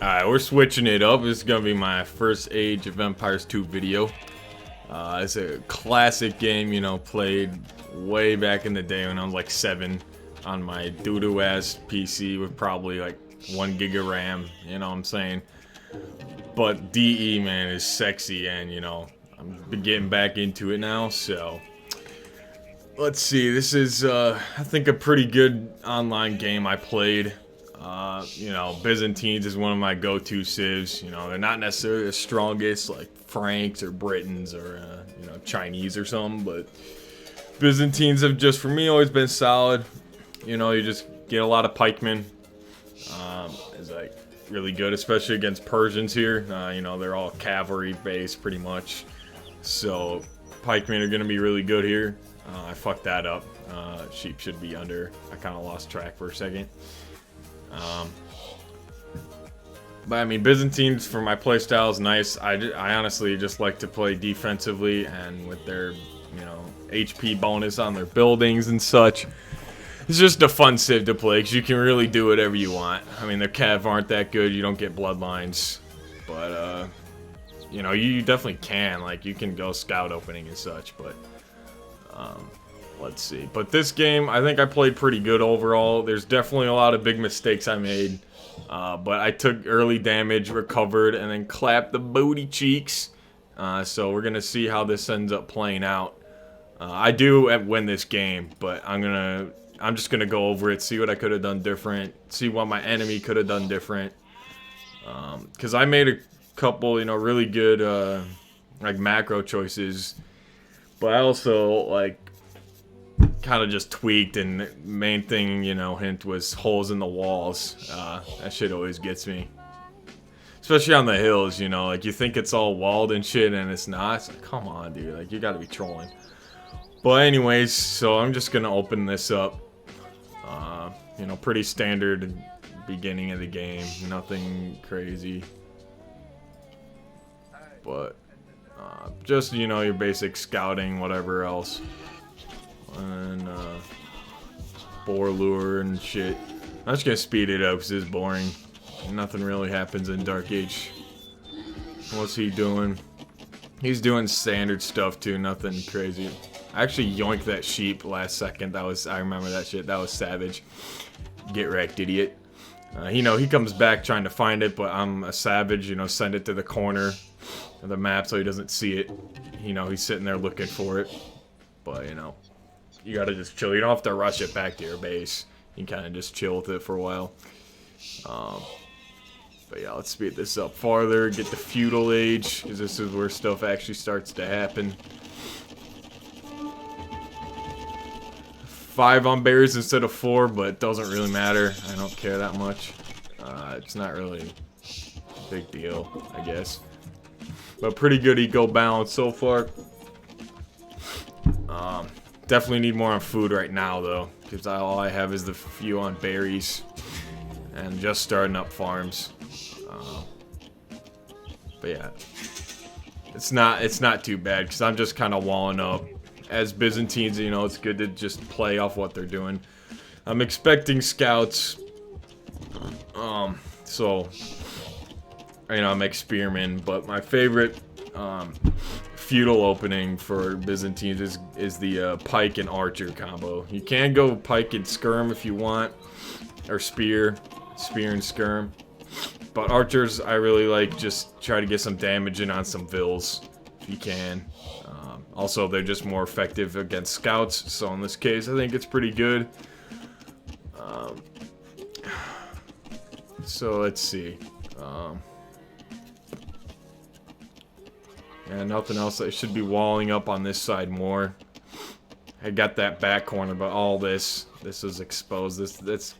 Alright, we're switching it up. This is gonna be my first Age of Empires 2 video. It's a classic game, you know, played way back in the day when I was like 7 on my doo-doo ass PC with probably like 1 gig of RAM, you know what I'm saying? But DE, man, is sexy, and you know, I'm getting back into it now, so let's see. This is, I think, a pretty good online game I played. You know, Byzantines is one of my go-to civs. You know, they're not necessarily the strongest, like Franks or Britons or, you know, Chinese or something, but Byzantines have just, for me, always been solid. You know, you just get a lot of pikemen. It's like really good, especially against Persians here. You know, they're all cavalry-based pretty much. So, pikemen are going to be really good here. I fucked that up. Sheep should be under. I kind of lost track for a second. But I mean, Byzantines for my playstyle is nice. I honestly just like to play defensively, and with their, you know, HP bonus on their buildings and such, it's just a fun civ to play because you can really do whatever you want. I mean, their cav aren't that good. You don't get bloodlines, but you know, you definitely can. Like, you can go scout opening and such, but let's see. But this game, I think I played pretty good overall. There's definitely a lot of big mistakes I made. But I took early damage, recovered, and then clapped the booty cheeks. So we're going to see how this ends up playing out. I do win this game, but I'm just going to go over it, see what I could have done different, see what my enemy could have done different. Because I made a couple, you know, really good like macro choices. But I also, like, kind of just tweaked, and the main thing, you know, hint was holes in the walls. That shit always gets me. Especially on the hills, you know, like, you think it's all walled and shit, and it's not. It's like, come on, dude, like, you gotta be trolling. But anyways, so I'm just gonna open this up. You know, pretty standard beginning of the game, nothing crazy. But, just, you know, your basic scouting, whatever else. And boar lure and shit. I'm just gonna speed it up because it's boring. Nothing really happens in Dark Age. What's he doing? He's doing standard stuff too, nothing crazy. I actually yoinked that sheep last second. I remember that shit. That was savage. Get wrecked, idiot. You know, he comes back trying to find it, but I'm a savage, you know, send it to the corner of the map so he doesn't see it. You know, he's sitting there looking for it. But, you know, you gotta just chill. You don't have to rush it back to your base. You can kind of just chill with it for a while. But yeah, let's speed this up farther. Get the feudal age, because this is where stuff actually starts to happen. 5 on berries instead of 4, but it doesn't really matter. I don't care that much. It's not really a big deal, I guess. But pretty good eco balance so far. Definitely need more on food right now, though, because all I have is the few on berries and just starting up farms. But yeah, it's not too bad because I'm just kind of walling up. As Byzantines, you know, it's good to just play off what they're doing. I'm expecting scouts, so you know, I'm experimenting. But my favorite feudal opening for Byzantines is the pike and archer combo. You can go pike and skirm if you want, or spear and skirm. But archers, I really like, just try to get some damage in on some vills if you can. Also, they're just more effective against scouts, so in this case, I think it's pretty good. So let's see. Yeah, nothing else. I should be walling up on this side more. I got that back corner, but all this is exposed. That's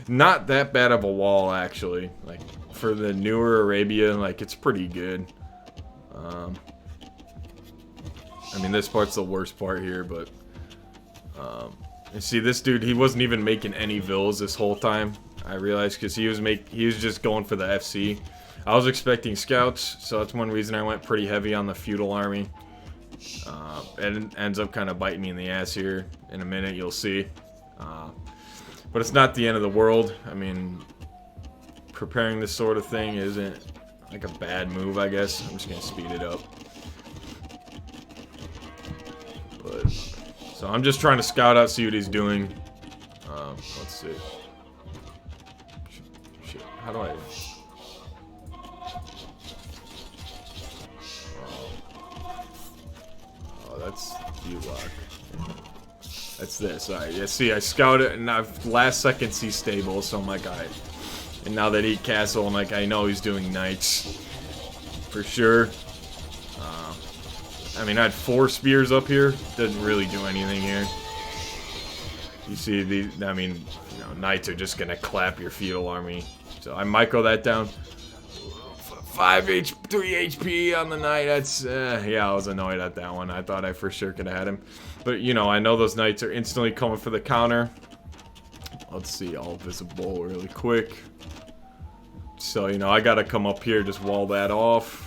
not that bad of a wall, actually. Like, for the newer Arabia, like, it's pretty good. I mean, this part's the worst part here, but you see, this dude, he wasn't even making any vills this whole time. I realized because he was just going for the FC. I was expecting scouts, so that's one reason I went pretty heavy on the feudal army. And it ends up kind of biting me in the ass here. In a minute, you'll see. But it's not the end of the world. I mean, preparing this sort of thing isn't like a bad move, I guess. I'm just gonna speed it up. But so I'm just trying to scout out, see what he's doing. Let's see. Shit. How do I? Oh, that's U-lock. That's this. Alright, yeah, see, I scout it, and I've last second see stable, so I'm like, alright. And now that he castle, I'm like, I know he's doing knights. For sure. I mean, I had 4 spears up here. Doesn't really do anything here. You see, I mean, you know, knights are just gonna clap your feudal army. So I micro that down. 3 HP on the knight. That's, yeah, I was annoyed at that one. I thought I for sure could have had him. But, you know, I know those knights are instantly coming for the counter. Let's see, all visible really quick. So, you know, I gotta come up here, just wall that off.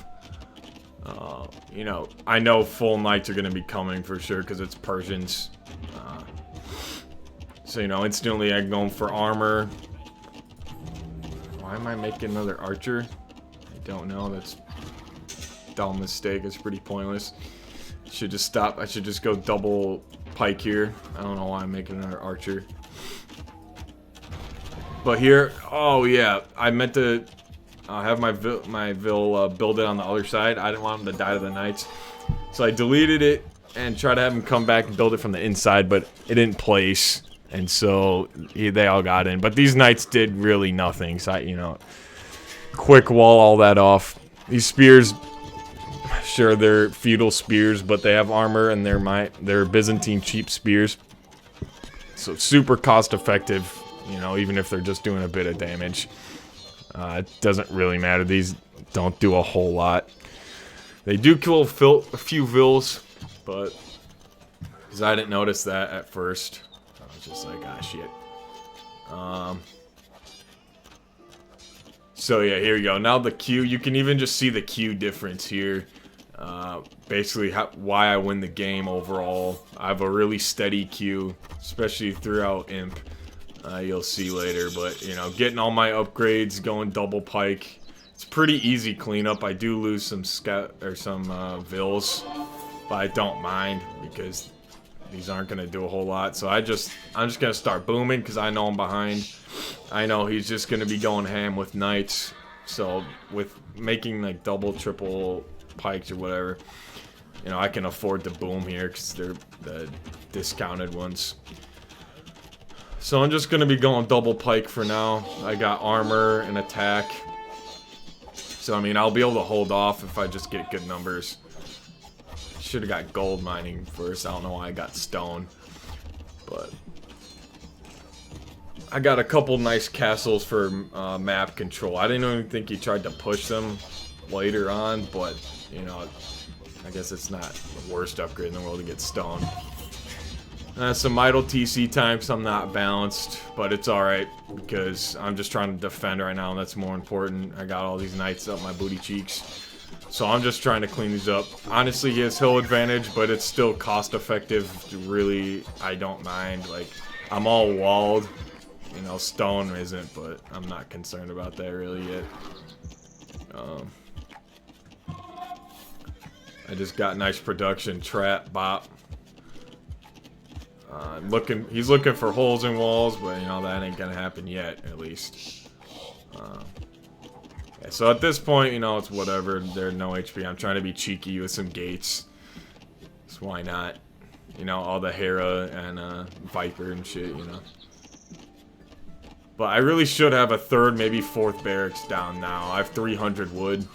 You know, I know full knights are gonna be coming for sure because it's Persians. So, you know, instantly I'm going for armor. Why am I making another archer? I don't know. That's a dumb mistake. It's pretty pointless. Should just stop. I should just go double pike here. I don't know why I'm making another archer. But here, oh yeah, I meant to have my Vil build it on the other side. I didn't want him to die to the knights. So I deleted it and tried to have him come back and build it from the inside, but it didn't place. And so they all got in. But these knights did really nothing. So, you know, quick wall all that off. These spears, sure, they're feudal spears, but they have armor and they're Byzantine cheap spears. So super cost effective, you know, even if they're just doing a bit of damage. It doesn't really matter. These don't do a whole lot. They do kill a few Vils, but because I didn't notice that at first. I was just like, ah, shit. So yeah, here you go. Now the Q, you can even just see the Q difference here. Basically why I win the game overall. I have a really steady Q, especially throughout Imp. You'll see later, but you know, getting all my upgrades, going double pike. It's pretty easy cleanup. I do lose some scout or some Vils, but I don't mind because these aren't gonna do a whole lot. So I'm just gonna start booming because I know I'm behind. I know he's just gonna be going ham with knights. So with making like double, triple pikes or whatever, you know, I can afford to boom here because they're the discounted ones. So I'm just gonna be going double pike for now. I got armor and attack. So I mean, I'll be able to hold off if I just get good numbers. Should have got gold mining first. I don't know why I got stone. But I got a couple nice castles for map control. I didn't even think he tried to push them later on, but you know, I guess it's not the worst upgrade in the world to get stone. Some idle TC time, some not balanced, but it's alright because I'm just trying to defend right now and that's more important. I got all these knights up my booty cheeks. So I'm just trying to clean these up. Honestly, he has hill advantage, but it's still cost effective. Really, I don't mind. Like, I'm all walled. You know, stone isn't, but I'm not concerned about that really yet. I just got nice production, trap, bop. He's looking for holes in walls, but you know that ain't gonna happen yet, at least. Yeah, so at this point, you know, it's whatever. They're no HP. I'm trying to be cheeky with some gates. So why not? You know, all the Hera and Viper and shit, you know. But I really should have a third, maybe fourth barracks down now. I have 300 wood.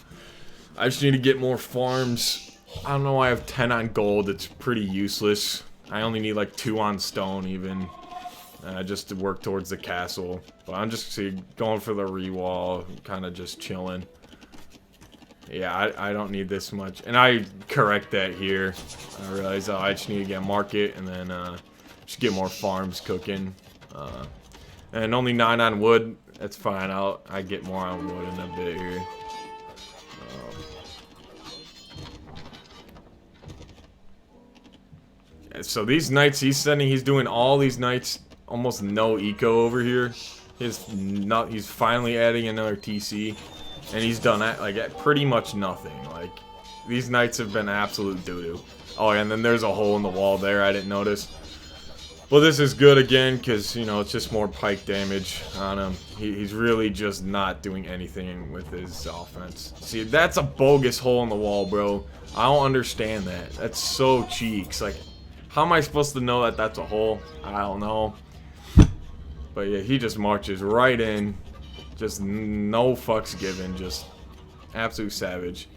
I just need to get more farms. I don't know why I have 10 on gold. It's pretty useless. I only need like 2 on stone even. Just to work towards the castle. But I'm just going for the rewall. Kind of just chilling. Yeah, I don't need this much. And I correct that here. I realize I just need to get a market and then just get more farms cooking. And only 9 on wood. That's fine. I get more on wood in a bit here. So these knights he's sending, he's doing all these knights, almost no eco over here. He's finally adding another TC, and he's done that like at pretty much nothing. Like, these knights have been absolute doo-doo. Oh, and then there's a hole in the wall there I didn't notice. Well, this is good again because, you know, it's just more pike damage on him. He's really just not doing anything with his offense. See, that's a bogus hole in the wall, bro. I don't understand that. That's so cheeks. Like, how am I supposed to know that that's a hole? I don't know. But yeah, he just marches right in. Just no fucks given. Just absolute savage.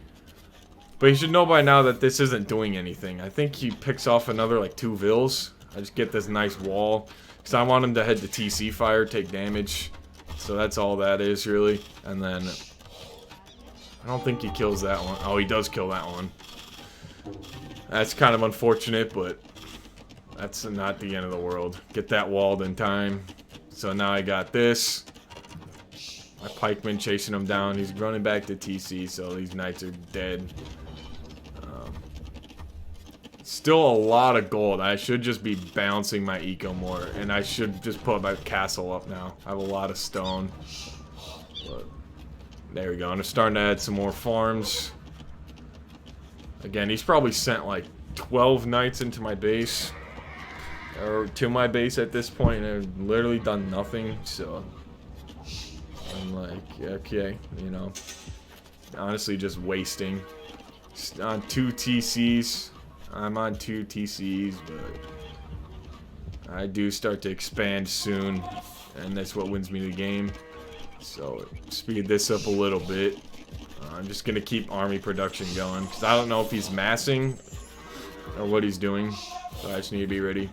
But you should know by now that this isn't doing anything. I think he picks off another, like, 2 vills. I just get this nice wall. Because I want him to head to TC fire, take damage. So that's all that is, really. And then... I don't think he kills that one. Oh, he does kill that one. That's kind of unfortunate, but... that's not the end of the world. Get that walled in time. So now I got this. My pikeman chasing him down. He's running back to TC, so these knights are dead. Still a lot of gold. I should just be balancing my eco more, and I should just put my castle up now. I have a lot of stone. But there we go. I'm starting to add some more farms. Again, he's probably sent like 12 knights into my base. Or to my base at this point, and I've literally done nothing, so I'm like, okay, you know, honestly just wasting. Just on 2 TCs. I'm on 2 TCs, but I do start to expand soon, and that's what wins me the game. So speed this up a little bit. I'm just gonna keep army production going, because I don't know if he's massing or what he's doing, so I just need to be ready.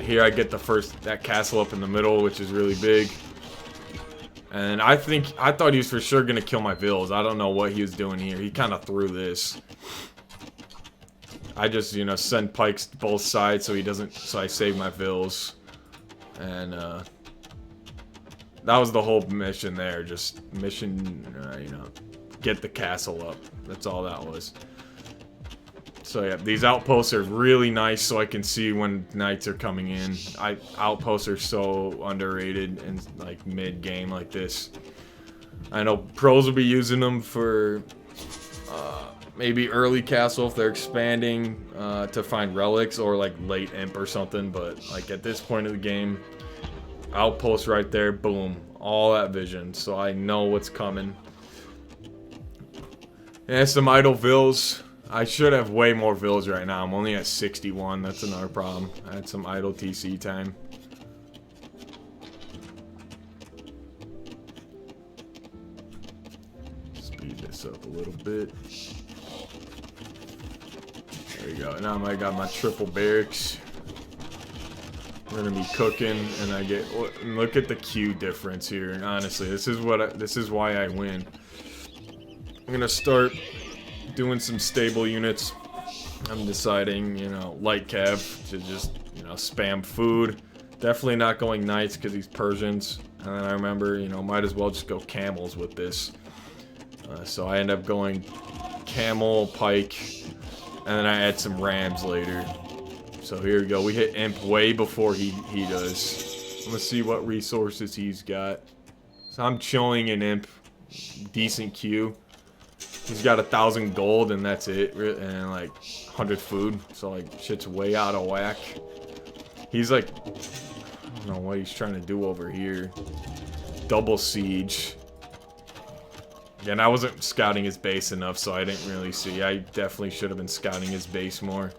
Here I get the that castle up in the middle, which is really big. And I thought he was for sure gonna kill my vills. I don't know what he was doing here. He kind of threw this. I just, you know, send pikes to both sides so he doesn't, so I save my vills. And that was the whole mission there. Just mission, you know, get the castle up. That's all that was. So yeah, these outposts are really nice so I can see when knights are coming in. Outposts are so underrated in like mid-game like this. I know pros will be using them for maybe early castle if they're expanding to find relics, or like late imp or something, but like at this point of the game, outpost right there, boom, all that vision, so I know what's coming. And some idle vills. I should have way more vills right now. I'm only at 61. That's another problem. I had some idle TC time. Speed this up a little bit. There we go. Now I got my triple barracks. We're gonna be cooking, and I get, look at the Q difference here. And honestly, this is why I win. I'm gonna start doing some stable units. I'm deciding, you know, light cav to just, you know, spam food. Definitely not going knights because he's Persians. And then I remember, you know, might as well just go camels with this. So I end up going camel, pike, and then I add some rams later. So here we go. We hit imp way before he does. Let's see what resources he's got. So I'm chilling in imp. Decent Q. He's got 1,000 gold and that's it, and like 100 food, so like shit's way out of whack. He's like, I don't know what he's trying to do over here. Double siege. Again, I wasn't scouting his base enough, so I didn't really see. I definitely should have been scouting his base more.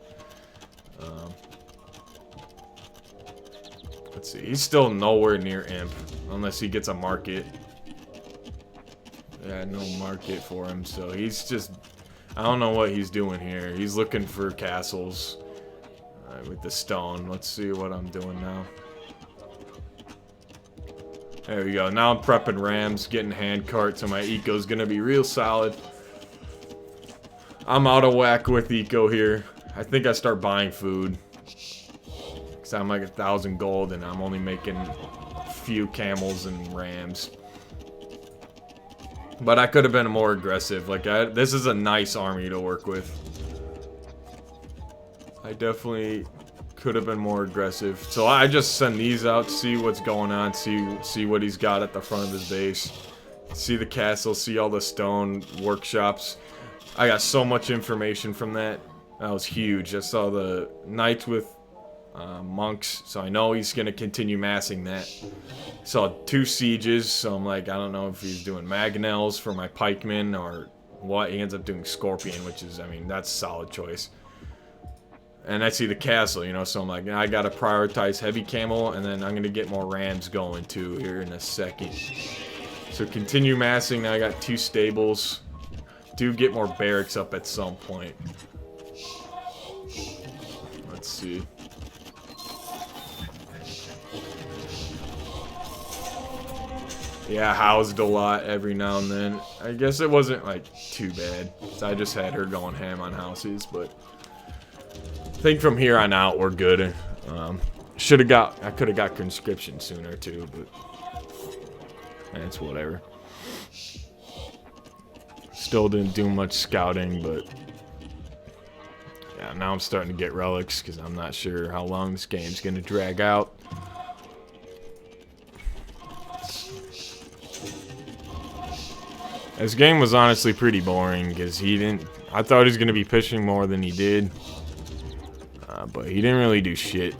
Let's see, he's still nowhere near imp, unless he gets a market. Yeah, no market for him, so he's just, I don't know what he's doing here. He's looking for castles with the stone. Let's see what I'm doing now. There we go. Now I'm prepping rams, getting hand cart, so my eco's gonna be real solid. I'm out of whack with eco here. I think I start buying food. Because I'm like 1,000 gold and I'm only making a few camels and rams. But I could have been more aggressive. Like, this is a nice army to work with. I definitely Could have been more aggressive. So I just send these out, see what's going on, see what he's got at the front of his base. See the castle, see all the stone workshops. I got so much information from that. That was huge. I saw the knights with monks, so I know he's going to continue massing that. Saw 2 sieges, so I'm like, I don't know if he's doing Magnels for my pikemen or what. He ends up doing Scorpion, which is, I mean, that's a solid choice. And I see the castle, you know, so I'm like, I gotta prioritize heavy camel, and then I'm gonna get more rams going too here in a second. So continue massing. Now I got 2 stables. Do get more barracks up at some point. Let's see. Yeah, housed a lot every now and then. I guess it wasn't like too bad. So I just had her going ham on houses, but I think from here on out we're good. I could have got conscription sooner too, but it's whatever. Still didn't do much scouting, but yeah, now I'm starting to get relics because I'm not sure how long this game's gonna drag out. This game was honestly pretty boring because I thought he was gonna be pushing more than he did. But he didn't really do shit.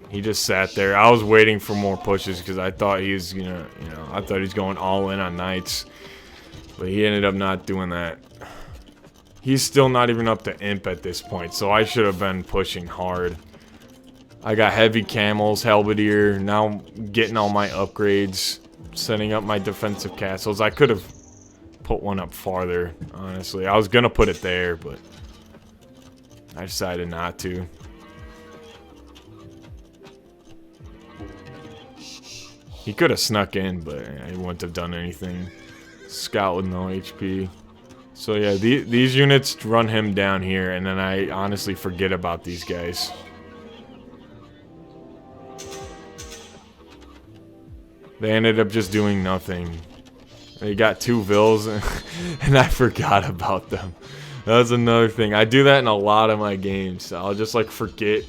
He just sat there. I was waiting for more pushes because I thought he was gonna, I thought he was going all in on knights. But he ended up not doing that. He's still not even up to imp at this point, so I should have been pushing hard. I got heavy camels, halberdier, now getting all my upgrades, setting up my defensive castles. I could have put one up farther, honestly. I was gonna put it there, but I decided not to. He could have snuck in, but he wouldn't have done anything. Scout with no HP. So yeah, these units run him down here, and then I honestly forget about these guys. They ended up just doing nothing. They got 2 vills, and I forgot about them. That was another thing. I do that in a lot of my games. I'll just like forget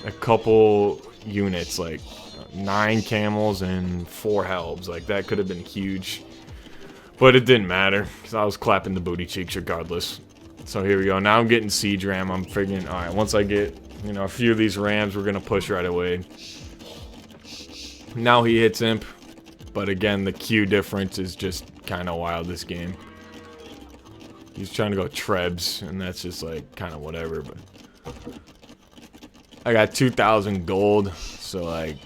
a couple units, like 9 camels and 4 helbs. Like that could have been huge. But it didn't matter because I was clapping the booty cheeks regardless. So here we go. Now I'm getting siege ram. I'm figuring, alright, once I get, a few of these rams, we're going to push right away. Now he hits imp. But again, the Q difference is just kind of wild this game. He's trying to go Trebs, and that's just like kind of whatever. But I got 2,000 gold, so like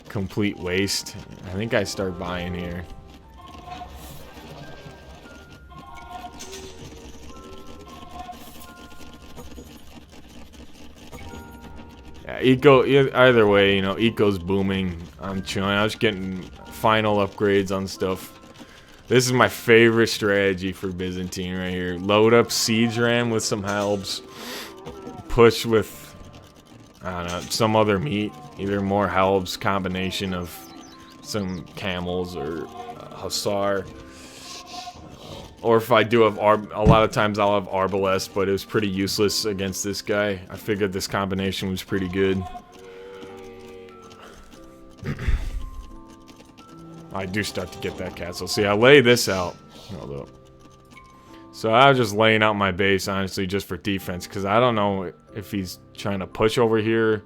complete waste. I think I start buying here. Yeah, eco. Either way, eco's booming. I'm chilling. I was getting final upgrades on stuff. This is my favorite strategy for Byzantine right here. Load up siege ram with some helbs. Push with, I don't know, some other meat. Either more helbs, combination of some camels or hussar. Or if I do have a lot of times I'll have arbalest, but it was pretty useless against this guy. I figured this combination was pretty good. I do start to get that castle. See, I lay this out. Hold up. So I was just laying out my base, honestly, just for defense. Because I don't know if he's trying to push over here.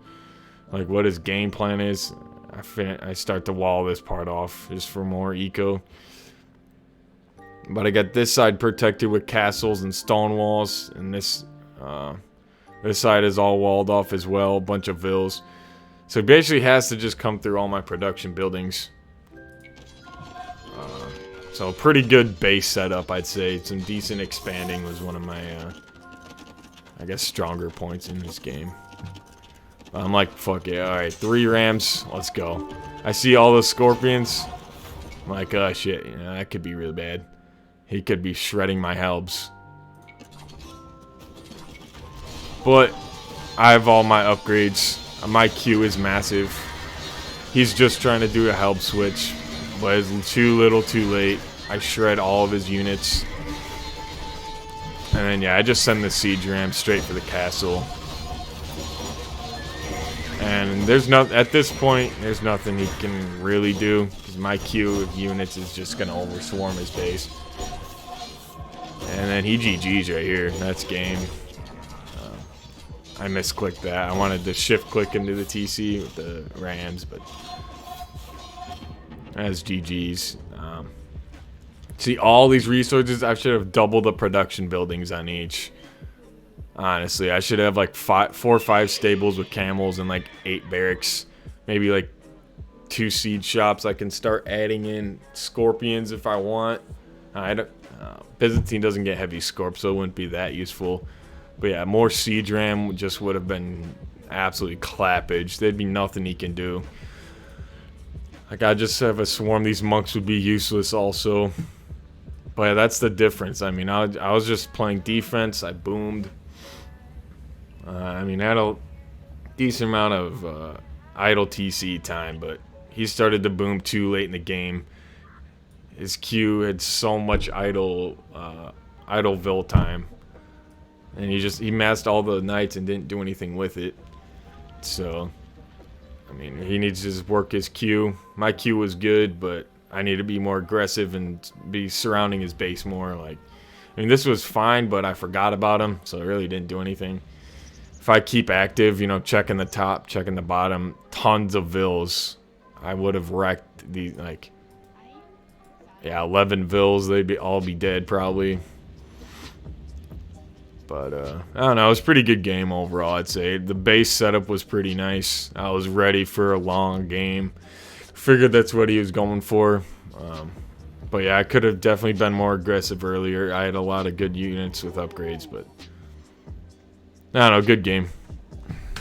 Like, what his game plan is. I start to wall this part off just for more eco. But I got this side protected with castles and stone walls. And this side is all walled off as well. A bunch of vills. So he basically has to just come through all my production buildings. So a pretty good base setup, I'd say. Some decent expanding was one of my, I guess, stronger points in this game. I'm like, fuck it. Alright, 3 rams. Let's go. I see all the scorpions. I'm like, oh shit. That could be really bad. He could be shredding my helbs. But I have all my upgrades. My Q is massive. He's just trying to do a help switch. But it's too little too late. I shred all of his units. And then, yeah, I just send the siege ram straight for the castle. mean, there's no at this point. There's nothing he can really do because my queue of units is just gonna overswarm his base. And then he GG's right here. That's game. I misclicked that. I wanted to shift click into the TC with the Rams, but that's GG's. See, all these resources, I should have doubled the production buildings on each. Honestly, I should have like 4 or 5 stables with camels and like 8 barracks. Maybe like 2 siege shops. I can start adding in scorpions if I want. I don't. Byzantine doesn't get heavy scorp, so it wouldn't be that useful. But yeah, more siege ram just would have been absolutely clappage. There'd be nothing he can do. Like, I just have a swarm. These monks would be useless also. But yeah, that's the difference. I mean, I was just playing defense. I boomed. I mean, I had a decent amount of idle TC time, but he started to boom too late in the game. His queue had so much idle vil time, and he massed all the knights and didn't do anything with it. So, I mean, he needs to just work his queue. My queue was good, but I need to be more aggressive and be surrounding his base more. Like, I mean, this was fine, but I forgot about him, so it really didn't do anything. If I keep active, you know, checking the top, checking the bottom, tons of vils, I would have wrecked the, like, yeah, 11 vils, they'd all be dead probably. But, I don't know, it was a pretty good game overall, I'd say. The base setup was pretty nice. I was ready for a long game. Figured that's what he was going for. But yeah, I could have definitely been more aggressive earlier. I had a lot of good units with upgrades, but I don't know, good game.